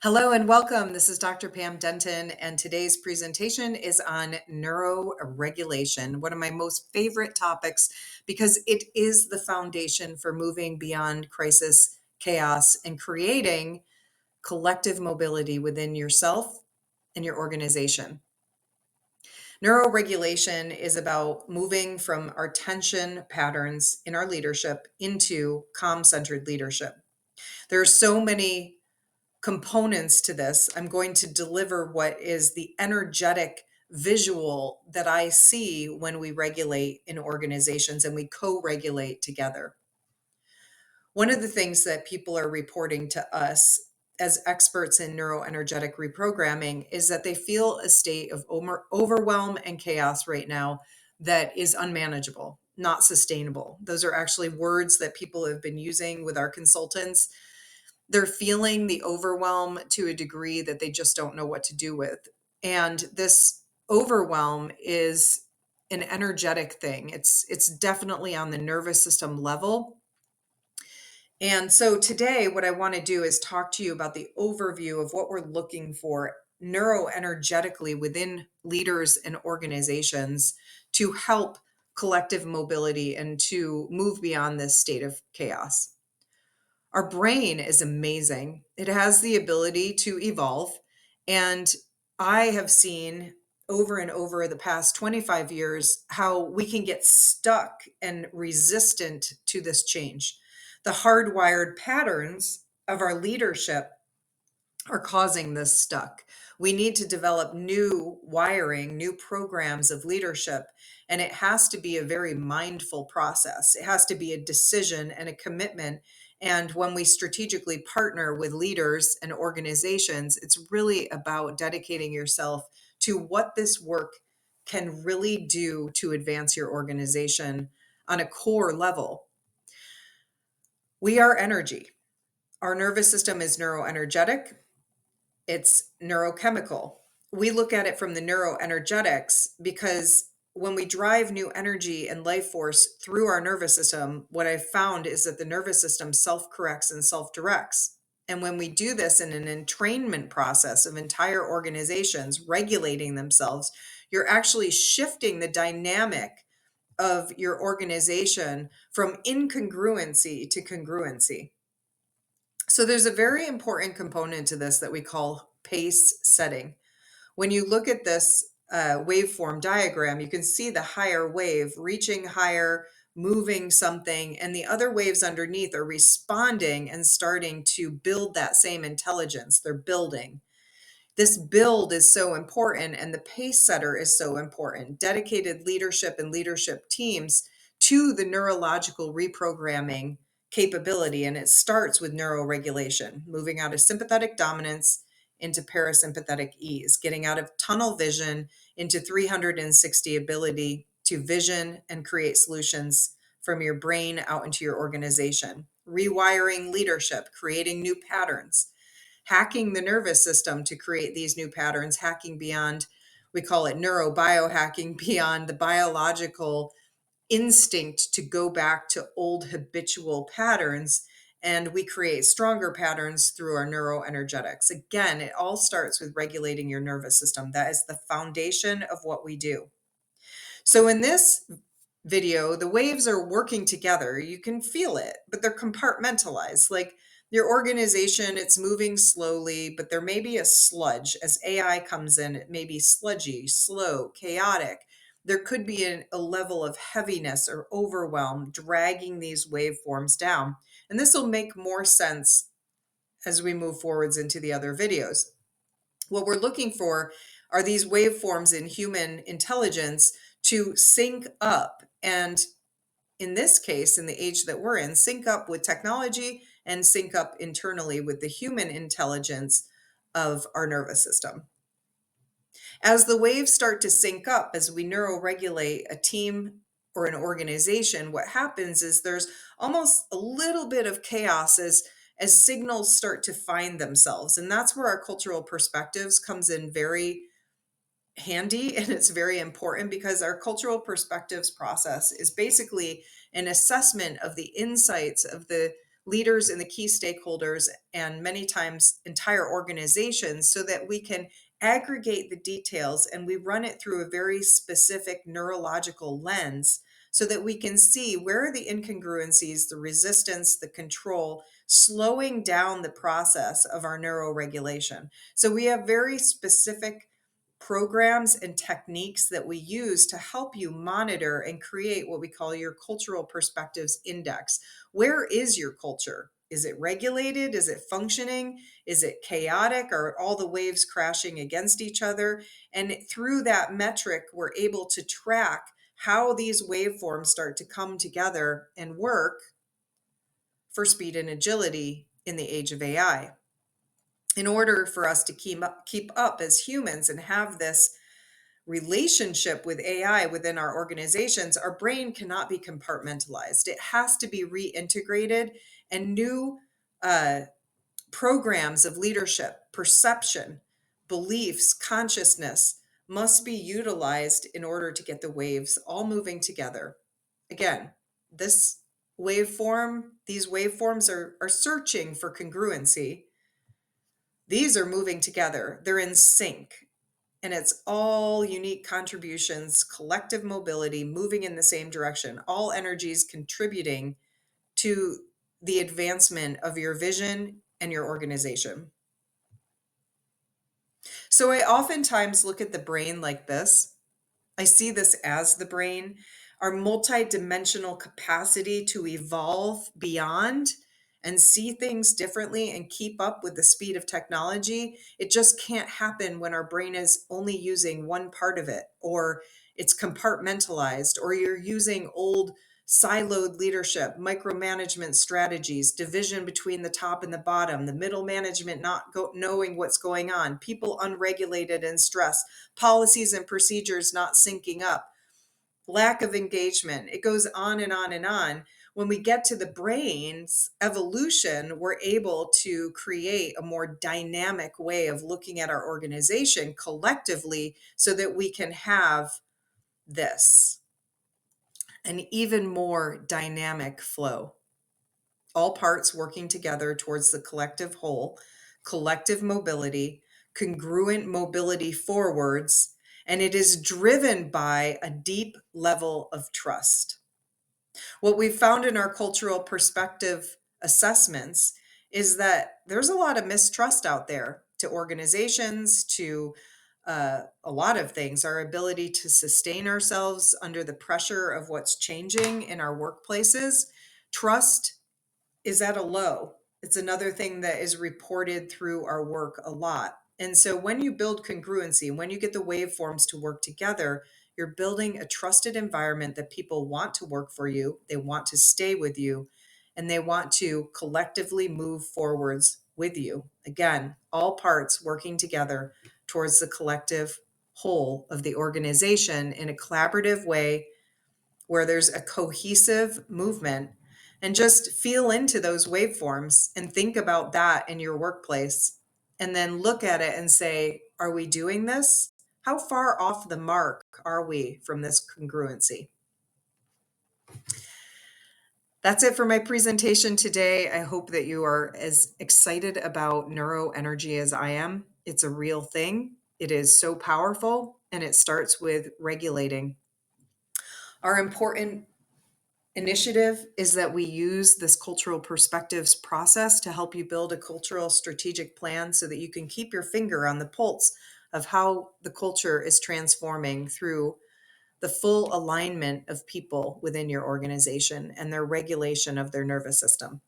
Hello and welcome. This is Dr. Pam Denton, and today's presentation is on neuroregulation, one of my most favorite topics because it is the foundation for moving beyond crisis, chaos, and creating collective mobility within yourself and your organization. Neuroregulation is about moving from our tension patterns in our leadership into calm-centered leadership. There are so many components to this. I'm going to deliver what is the energetic visual that I see when we regulate in organizations and we co-regulate together. One of the things that people are reporting to us as experts in neuroenergetic reprogramming is that they feel a state of overwhelm and chaos right now that is unmanageable, not sustainable. Those are actually words that people have been using with our consultants. They're feeling the overwhelm to a degree that they just don't know what to do with. And this overwhelm is an energetic thing. It's definitely on the nervous system level. And so today what I want to do is talk to you about the overview of what we're looking for neuroenergetically within leaders and organizations to help collective mobility and to move beyond this state of chaos. Our brain is amazing. It has the ability to evolve. And I have seen over and over the past 25 years how we can get stuck and resistant to this change. The hardwired patterns of our leadership are causing this stuck. We need to develop new wiring, new programs of leadership, and it has to be a very mindful process. It has to be a decision and a commitment. And when we strategically partner with leaders and organizations, it's really about dedicating yourself to what this work can really do to advance your organization on a core level. We are energy. Our nervous system is neuroenergetic. It's neurochemical. We look at it from the neuroenergetics because when we drive new energy and life force through our nervous system, what I've found is that the nervous system self-corrects and self-directs. And when we do this in an entrainment process of entire organizations regulating themselves, you're actually shifting the dynamic of your organization from incongruency to congruency. So there's a very important component to this that we call pace setting. When you look at this waveform diagram, you can see the higher wave reaching higher, moving something, and the other waves underneath are responding and starting to build that same intelligence. They're building. This build is so important, and the pace setter is so important. Dedicated leadership and leadership teams to the neurological reprogramming capability. And it starts with neuroregulation, moving out of sympathetic dominance into parasympathetic ease, getting out of tunnel vision into 360 ability to vision and create solutions from your brain out into your organization, rewiring leadership, creating new patterns, hacking the nervous system to create these new patterns, hacking beyond, we call it neurobiohacking, beyond the biological instinct to go back to old habitual patterns. And we create stronger patterns through our neuroenergetics. Again, it all starts with regulating your nervous system. That is the foundation of what we do. So in this video, the waves are working together. You can feel it, but they're compartmentalized. Like your organization, it's moving slowly, but there may be a sludge. As AI comes in, it may be sludgy, slow, chaotic. There could be a level of heaviness or overwhelm dragging these waveforms down. And this will make more sense as we move forwards into the other videos. What we're looking for are these waveforms in human intelligence to sync up. And in this case, in the age that we're in, sync up with technology and sync up internally with the human intelligence of our nervous system. As the waves start to sync up, as we neuroregulate a team or an organization, what happens is there's almost a little bit of chaos as signals start to find themselves. And that's where our cultural perspectives comes in very handy, and it's very important because our cultural perspectives process is basically an assessment of the insights of the leaders and the key stakeholders, and many times entire organizations, so that we can aggregate the details and we run it through a very specific neurological lens so that we can see where are the incongruencies, the resistance, the control, slowing down the process of our neuroregulation. So we have very specific programs and techniques that we use to help you monitor and create what we call your cultural perspectives index. Where is your culture? Is it regulated? Is it functioning? Is it chaotic? Are all the waves crashing against each other? And through that metric, we're able to track how these waveforms start to come together and work for speed and agility in the age of AI. In order for us to keep up as humans and have this relationship with AI within our organizations, our brain cannot be compartmentalized. It has to be reintegrated, and new programs of leadership, perception, beliefs, consciousness must be utilized in order to get the waves all moving together. Again, these waveforms are searching for congruency. These are moving together. They're in sync. And it's all unique contributions, collective mobility, moving in the same direction, all energies contributing to the advancement of your vision and your organization. So I oftentimes look at the brain like this. I see this as the brain, our multidimensional capacity to evolve beyond and see things differently and keep up with the speed of technology. It just can't happen when our brain is only using one part of it, or it's compartmentalized, or you're using old siloed leadership, micromanagement strategies, division between the top and the bottom, the middle management not knowing what's going on, people unregulated and stressed, policies and procedures not syncing up, lack of engagement. It goes on and on and on. When we get to the brain's evolution, we're able to create a more dynamic way of looking at our organization collectively so that we can have this, an even more dynamic flow. All parts working together towards the collective whole, collective mobility, congruent mobility forwards, and it is driven by a deep level of trust. What we've found in our cultural perspective assessments is that there's a lot of mistrust out there to organizations, to a lot of things, our ability to sustain ourselves under the pressure of what's changing in our workplaces. Trust is at a low. It's another thing that is reported through our work a lot. And so when you build congruency, when you get the waveforms to work together, you're building a trusted environment that people want to work for you, they want to stay with you, and they want to collectively move forwards with you. Again, all parts working together towards the collective whole of the organization in a collaborative way where there's a cohesive movement. And just feel into those waveforms and think about that in your workplace, and then look at it and say, are we doing this? How far off the mark are we from this congruency? That's it for my presentation today. I hope that you are as excited about neuroenergy as I am. It's a real thing. It is so powerful, and it starts with regulating. Our important initiative is that we use this cultural perspectives process to help you build a cultural strategic plan so that you can keep your finger on the pulse of how the culture is transforming through the full alignment of people within your organization and their regulation of their nervous system.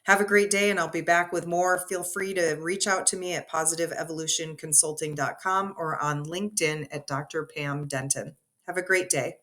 Have a great day, and I'll be back with more. Feel free to reach out to me at positiveevolutionconsulting.com or on LinkedIn at Dr. Pam Denton. Have a great day.